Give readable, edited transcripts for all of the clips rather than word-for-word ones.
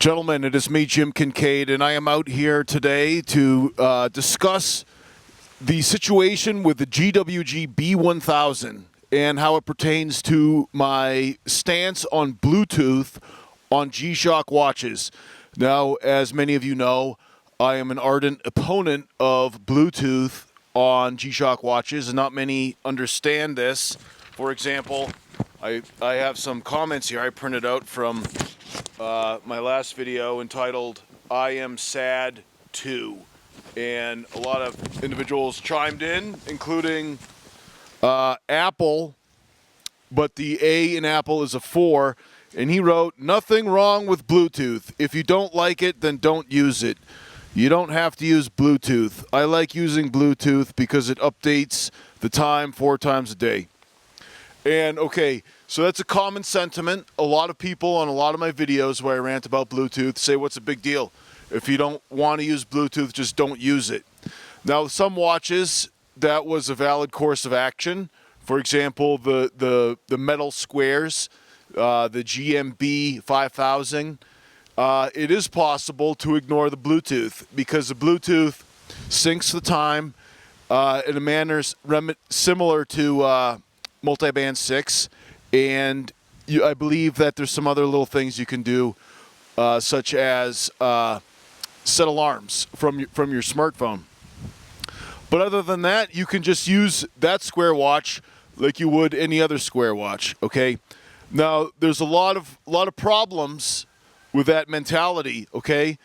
Gentlemen, it is me, Jim Kincaid, and I am out here today to discuss the situation with the GWG-B1000 and how it pertains to my stance on Bluetooth on G-Shock watches. Now, as many of you know, I am an ardent opponent of Bluetooth on G-Shock watches, and not many understand this. For example, I have some comments here I printed out from my last video entitled, I Am Sad Too. And a lot of individuals chimed in, including Apple, but the A in Apple is a 4. And he wrote, nothing wrong with Bluetooth. If you don't like it, then don't use it. You don't have to use Bluetooth. I like using Bluetooth because it updates the time 4 times a day. And okay, so that's a common sentiment. A lot of people on a lot of my videos where I rant about Bluetooth say, what's the big deal? If you don't want to use Bluetooth, just don't use it. Now, some watches, that was a valid course of action. For example, the metal squares, the GWG-B1000. It is possible to ignore the Bluetooth because the Bluetooth syncs the time in a manner similar to Multiband 6, and I believe that there's some other little things you can do, such as set alarms from your smartphone. But other than that, you can just use that square watch like you would any other square watch. Okay. Now, there's a lot of problems with that mentality. Okay.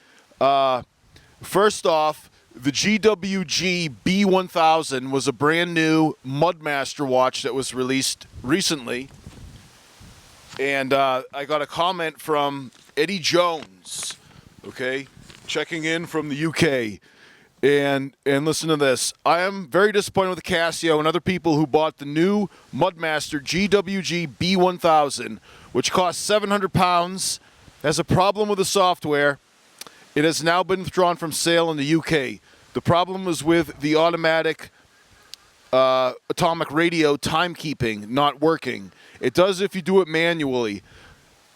First off, the GWG-B1000 was a brand new Mudmaster watch that was released recently. And I got a comment from Eddie Jones, okay, checking in from the UK. And listen to this. I am very disappointed with Casio and other people who bought the new Mudmaster GWG-B1000, which costs £700, has a problem with the software. It has now been withdrawn from sale in the UK. The problem is with the automatic atomic radio timekeeping not working. It does if you do it manually.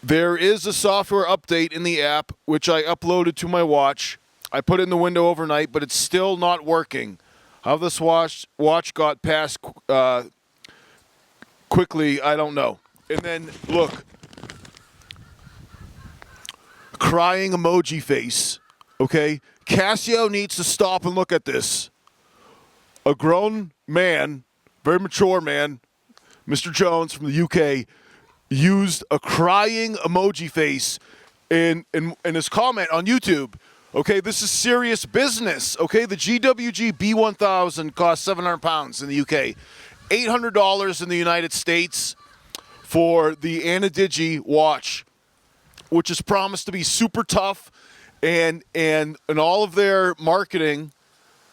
There is a software update in the app, which I uploaded to my watch. I put it in the window overnight, but it's still not working. How this watch got past quickly, I don't know. And then, look. Crying emoji face, okay? Casio needs to stop and look at this. A grown man, very mature man, Mr. Jones from the UK, used a crying emoji face in his comment on YouTube. Okay, this is serious business, okay? The GWG-B1000 costs £700 in the UK, $800 in the United States for the Anadigi watch, which is promised to be super tough, and all of their marketing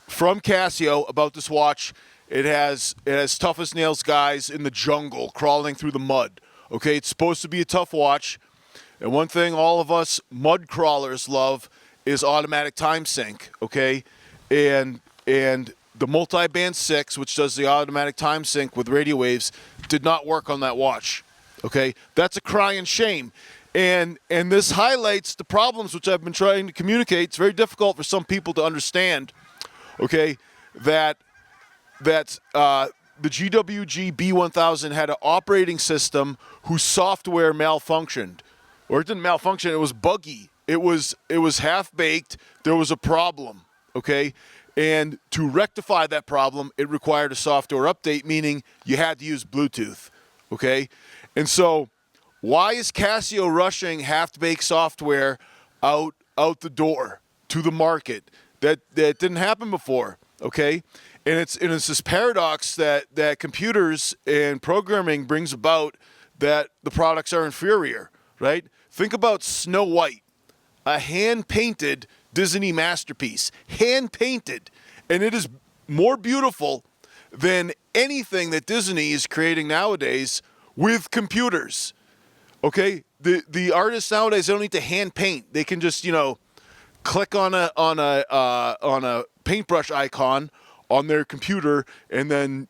from Casio about this watch, it has tough as nails guys in the jungle crawling through the mud. Okay, it's supposed to be a tough watch, and one thing all of us mud crawlers love is automatic time sync. Okay, and the Multiband 6, which does the automatic time sync with radio waves, did not work on that watch. Okay, that's a crying shame. And this highlights the problems which I've been trying to communicate. It's very difficult for some people to understand, okay, that the GWG-B1000 had an operating system whose software malfunctioned. Or it didn't malfunction, it was buggy. It was half-baked. There was a problem, okay? And to rectify that problem, it required a software update, meaning you had to use Bluetooth, okay? And so, why is Casio rushing half-baked software out the door to the market? That didn't happen before, okay? And it's this paradox that computers and programming brings about, that the products are inferior, right? Think about Snow White, a hand-painted Disney masterpiece, hand-painted, and it is more beautiful than anything that Disney is creating nowadays with computers. Okay, the artists nowadays don't need to hand paint. They can just, click on a paintbrush icon on their computer, and then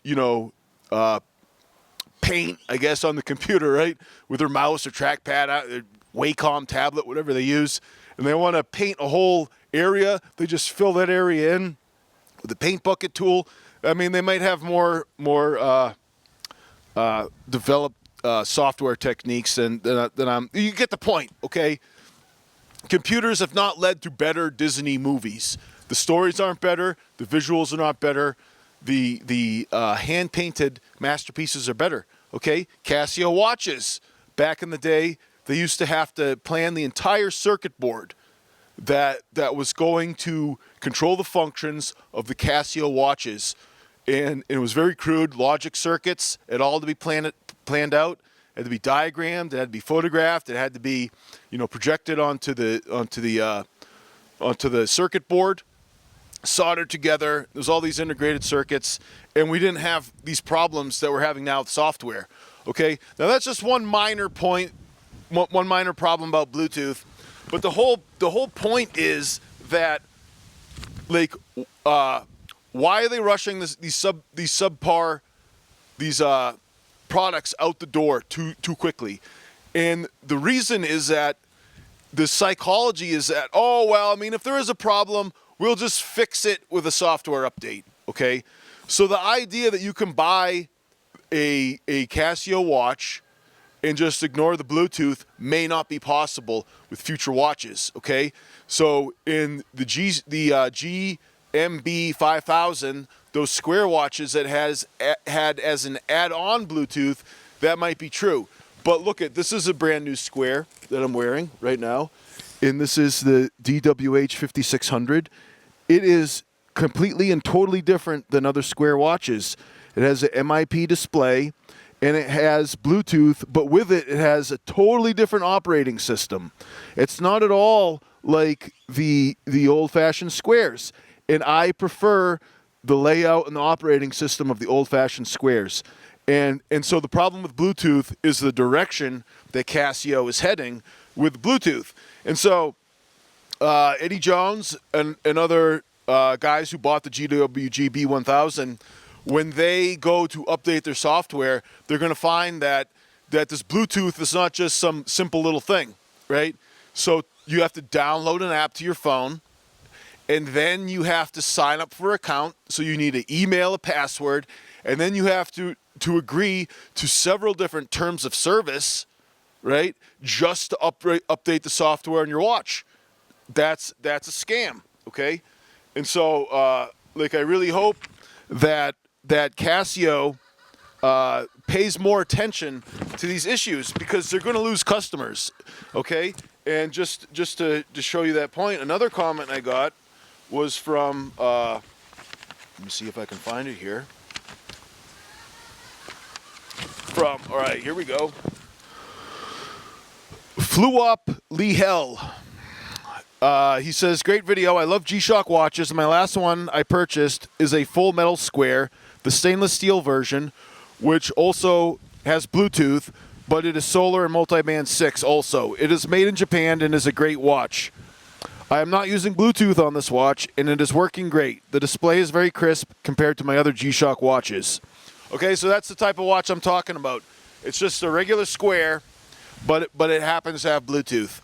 paint, I guess, on the computer, right, with their mouse or trackpad, Wacom tablet, whatever they use, and they want to paint a whole area. They just fill that area in with the paint bucket tool. I mean, they might have more developed software techniques than I'm. You get the point, okay? Computers have not led to better Disney movies. The stories aren't better. The visuals are not better. The hand-painted masterpieces are better, okay? Casio watches. Back in the day, they used to have to plan the entire circuit board that was going to control the functions of the Casio watches. And it was very crude, logic circuits. It all had to be planned out. It had to be diagrammed. It had to be photographed. It had to be, projected onto the circuit board, soldered together. There's all these integrated circuits, and we didn't have these problems that we're having now with software. Okay, now that's just one minor point, one minor problem about Bluetooth, but the whole point is that, like, why are they rushing these subpar products out the door too quickly? And the reason is that the psychology is that, if there is a problem, we'll just fix it with a software update, okay? So the idea that you can buy a Casio watch and just ignore the Bluetooth may not be possible with future watches, okay? So in the GWG-B1000, those square watches that had as an add-on Bluetooth, that might be true. But look this is a brand new square that I'm wearing right now, and this is the GWH-5600. It is completely and totally different than other square watches. It has an MIP display, and it has Bluetooth, but with it has a totally different operating system. It's not at all like the old-fashioned squares, and I prefer the layout and the operating system of the old-fashioned squares. And so the problem with Bluetooth is the direction that Casio is heading with Bluetooth. And so Eddie Jones and other guys who bought the GWG-B1000, when they go to update their software, they're going to find that this Bluetooth is not just some simple little thing, right? So you have to download an app to your phone, and then you have to sign up for an account. So you need to email a password, and then you have to agree to several different terms of service, right? Just to update the software on your watch. That's a scam, okay? And so, I really hope that Casio pays more attention to these issues, because they're going to lose customers, okay? And just to show you that point, another comment I got was from, let me see if I can find it here. All right, here we go. Flew Up Lehel. He says, great video. I love G-Shock watches. My last one I purchased is a full metal square, the stainless steel version, which also has Bluetooth, but it is solar and multiband 6 also. It is made in Japan and is a great watch. I am not using Bluetooth on this watch, and it is working great. The display is very crisp compared to my other G-Shock watches. Okay, so that's the type of watch I'm talking about. It's just a regular square, but it happens to have Bluetooth.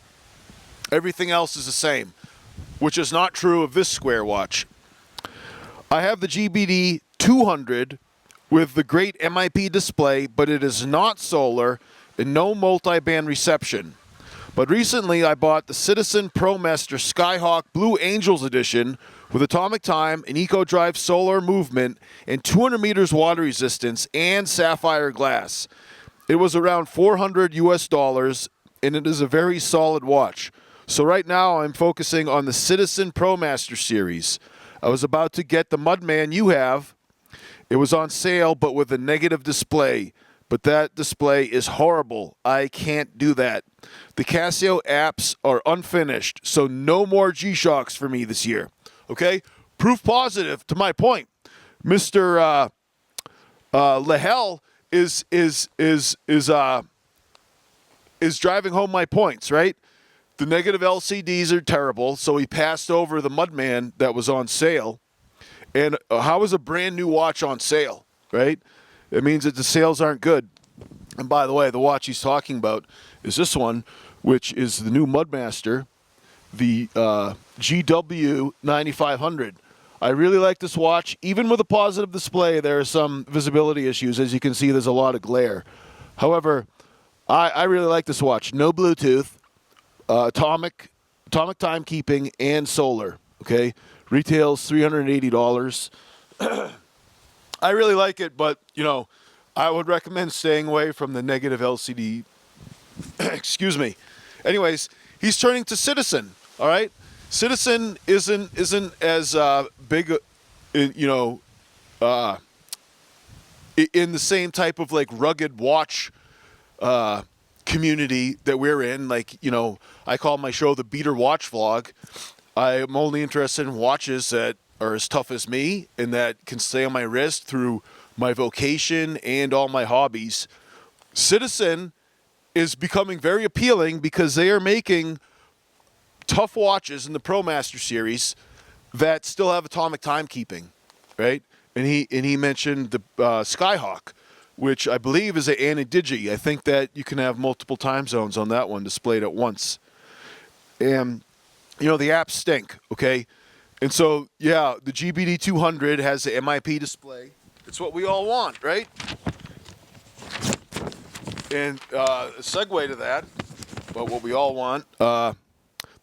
Everything else is the same, which is not true of this square watch. I have the GBD-200 with the great MIP display, but it is not solar and no multi-band reception. But recently I bought the Citizen ProMaster Skyhawk Blue Angels Edition with atomic time, an eco-drive solar movement, and 200 meters water resistance and sapphire glass. It was around $400 US, and it is a very solid watch. So right now I'm focusing on the Citizen ProMaster series. I was about to get the Mudman you have. It was on sale, but with a negative display. But that display is horrible. I can't do that. The Casio apps are unfinished, so no more G-Shocks for me this year. Okay? Proof positive to my point. Mr. Lehel is driving home my points, right? The negative LCDs are terrible, so he passed over the Mudman that was on sale. And how is a brand new watch on sale, right? It means that the sales aren't good. And by the way, the watch he's talking about is this one, which is the new Mudmaster, the GW-9500. I really like this watch. Even with a positive display, there are some visibility issues. As you can see, there's a lot of glare. However, I really like this watch. No Bluetooth, atomic timekeeping, and solar. Okay, retails $380. I really like it, but you know, I would recommend staying away from the negative LCD. Excuse me. Anyways, he's turning to Citizen. All right, Citizen isn't as big, you know, in the same type of like rugged watch community that we're in. Like, you know, I call my show the Beater Watch Vlog. I am only interested in watches that are as tough as me and that can stay on my wrist through my vocation and all my hobbies. Citizen is becoming very appealing because they are making tough watches in the ProMaster series that still have atomic timekeeping, right? And he mentioned the Skyhawk, which I believe is an Anidigi. I think that you can have multiple time zones on that one displayed at once. And, you know, the apps stink, okay? And so, yeah, the GBD200 has the MIP display. It's what we all want, right? And a segue to that, but what we all want, the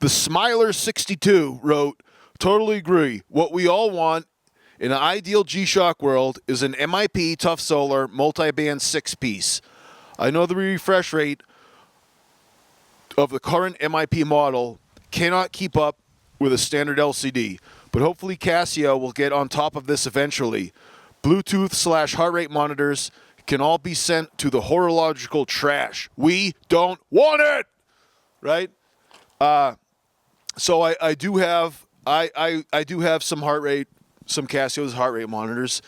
Smiler62 wrote, totally agree. What we all want in an ideal G-Shock world is an MIP Tough Solar multi-band 6-piece. I know the refresh rate of the current MIP model cannot keep up with a standard LCD, but hopefully Casio will get on top of this eventually. Bluetooth/heart rate monitors can all be sent to the horological trash. We don't want it, right? So I do have some heart rate, some Casio's heart rate monitors.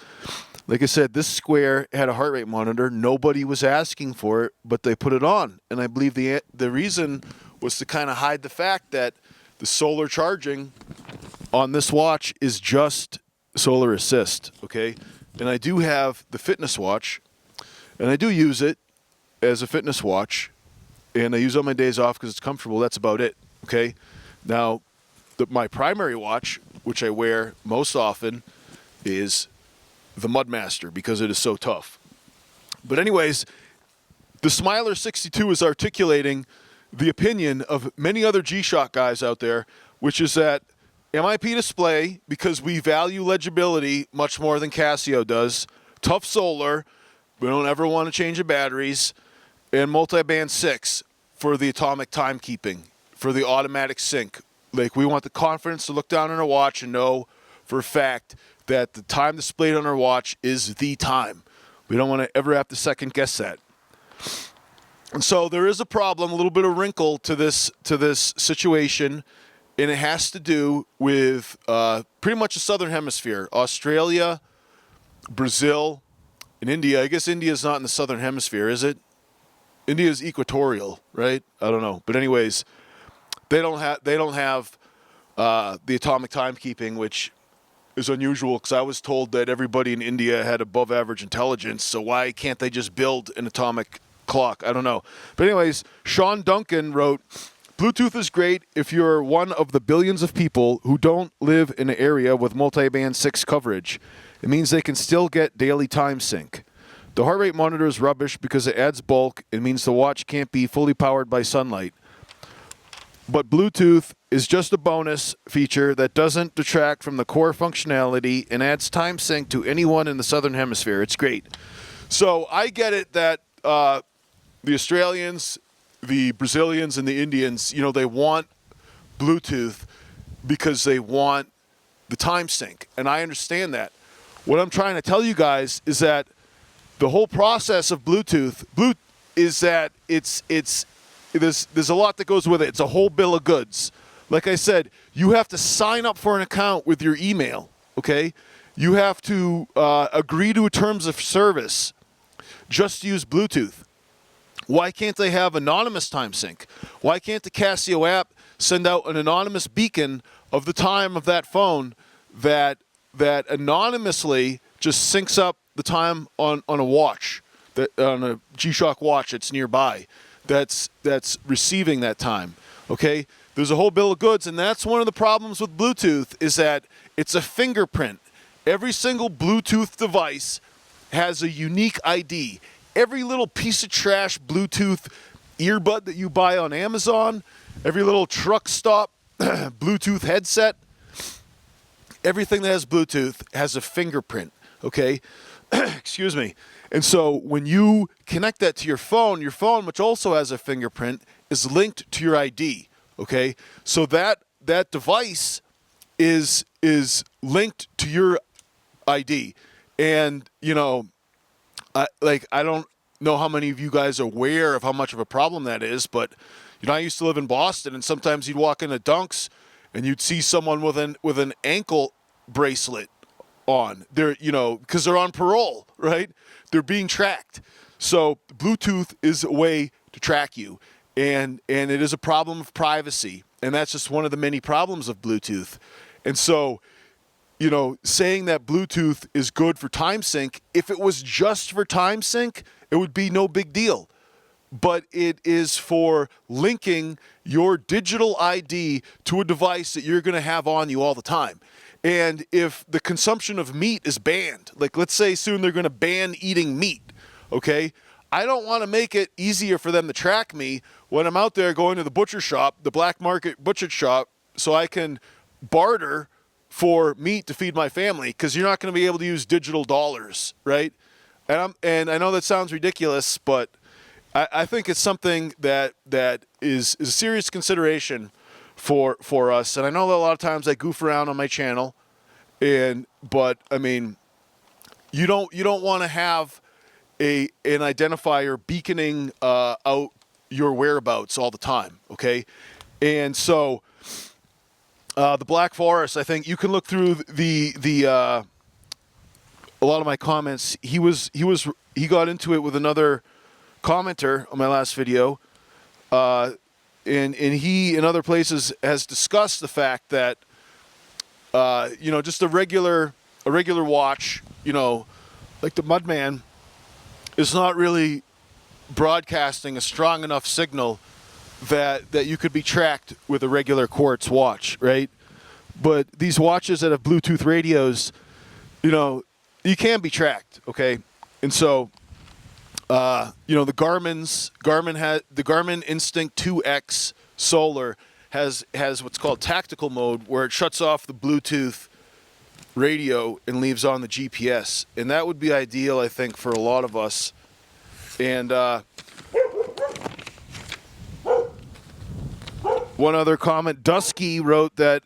Like I said, this Square had a heart rate monitor. Nobody was asking for it, but they put it on, and I believe the reason was to kind of hide the fact that the solar charging on this watch is just solar assist, okay? And I do have the fitness watch, and I do use it as a fitness watch, and I use it on my days off because it's comfortable. That's about it, okay? Now, my primary watch, which I wear most often, is the Mudmaster because it is so tough. But anyways, the Smiler62 is articulating the opinion of many other G-Shock guys out there, which is that MIP display, because we value legibility much more than Casio does, tough solar, we don't ever want to change the batteries, and multi-band 6 for the atomic timekeeping, for the automatic sync. Like, we want the confidence to look down on our watch and know for a fact that the time displayed on our watch is the time. We don't want to ever have to second guess that. And so there is a problem, a little bit of wrinkle to this situation, and it has to do with pretty much the Southern Hemisphere. Australia, Brazil, and India. I guess India is not in the Southern Hemisphere, is it? India is equatorial, right? I don't know. But anyways, they don't have the atomic timekeeping, which is unusual because I was told that everybody in India had above average intelligence, so why can't they just build an atomic clock? I don't know. But anyways, Sean Duncan wrote, Bluetooth is great if you're one of the billions of people who don't live in an area with multi-band 6 coverage. It means they can still get daily time sync. The heart rate monitor is rubbish because it adds bulk. It means the watch can't be fully powered by sunlight. But Bluetooth is just a bonus feature that doesn't detract from the core functionality and adds time sync to anyone in the Southern Hemisphere. It's great. So I get it that the Australians, the Brazilians, and the Indians, you know, they want Bluetooth because they want the time sync. And I understand that. What I'm trying to tell you guys is that the whole process of Bluetooth is that there's a lot that goes with it. It's a whole bill of goods. Like I said, you have to sign up for an account with your email, okay? You have to agree to terms of service just to use Bluetooth. Why can't they have anonymous time sync? Why can't the Casio app send out an anonymous beacon of the time of that phone that anonymously just syncs up the time on a watch, on a G-Shock watch that's nearby? that's receiving that time. Okay, there's a whole bill of goods, and that's one of the problems with Bluetooth, is that it's a fingerprint. Every single Bluetooth device has a unique ID. Every little piece of trash Bluetooth earbud that you buy on Amazon, every little truck stop Bluetooth headset, everything that has Bluetooth has a fingerprint, okay? Excuse me. And so when you connect that to your phone, which also has a fingerprint, is linked to your ID, okay? So that device is linked to your ID. And, you know, I don't know how many of you guys are aware of how much of a problem that is, but, you know, I used to live in Boston, and sometimes you'd walk into Dunks and you'd see someone with an ankle bracelet on. They're, you know, because they're on parole, right? They're being tracked. So Bluetooth is a way to track you, and it is a problem of privacy, and that's just one of the many problems of Bluetooth. And so, you know, saying that Bluetooth is good for time sync, if it was just for time sync, it would be no big deal. But it is for linking your digital ID to a device that you're going to have on you all the time. And if the consumption of meat is banned, like let's say soon they're going to ban eating meat, okay? I don't want to make it easier for them to track me when I'm out there going to the butcher shop, the black market butcher shop, so I can barter for meat to feed my family, because you're not going to be able to use digital dollars, right? And I know that sounds ridiculous, but I think it's something that is a serious consideration for us. And I know that a lot of times I goof around on my channel, but I mean, you don't want to have an identifier beaconing out your whereabouts all the time, okay? And so the Black Forest, I think you can look through a lot of my comments. He got into it with another commenter on my last video, and he in other places has discussed the fact that you know, just a regular watch, you know, like the Mudman, is not really broadcasting a strong enough signal that you could be tracked with a regular quartz watch, right? But these watches that have Bluetooth radios, you know, you can be tracked, okay? And so you know, the Garmin Instinct 2X Solar has what's called tactical mode, where it shuts off the Bluetooth radio and leaves on the GPS, and that would be ideal, I think, for a lot of us. And one other comment, Dusky wrote that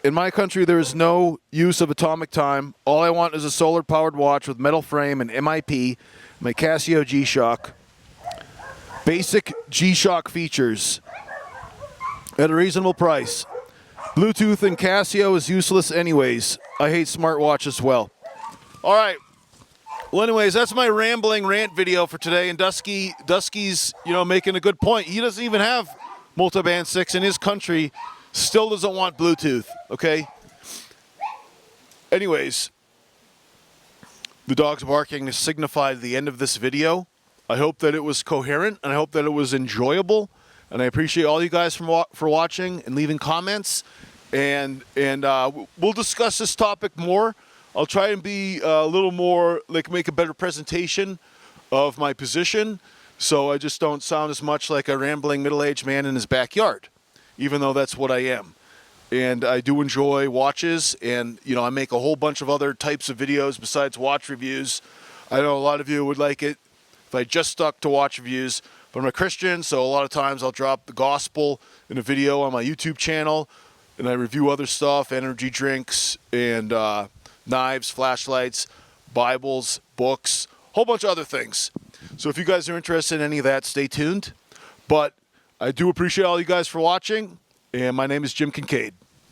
in my country there is no use of atomic time. All I want is a solar powered watch with metal frame and MIP, my Casio G-Shock. Basic G-Shock features at a reasonable price. Bluetooth and Casio is useless anyways. I hate smartwatch as well. All right. Well, anyways, that's my rambling rant video for today. And Dusky's, you know, making a good point. He doesn't even have Multiband 6 in his country. Still doesn't want Bluetooth, okay? Anyways, the dog's barking to signify the end of this video. I hope that it was coherent, and I hope that it was enjoyable. And I appreciate all you guys for watching and leaving comments. And we'll discuss this topic more. I'll try and be a little more, like, make a better presentation of my position, so I just don't sound as much like a rambling middle-aged man in his backyard, even though that's what I am. And I do enjoy watches, and, you know, I make a whole bunch of other types of videos besides watch reviews. I know a lot of you would like it if I just stuck to watch reviews, but I'm a Christian, so a lot of times I'll drop the gospel in a video on my YouTube channel, and I review other stuff, energy drinks, and knives, flashlights, Bibles, books, a whole bunch of other things. So if you guys are interested in any of that, stay tuned. But I do appreciate all you guys for watching, and my name is Jim Kincaid.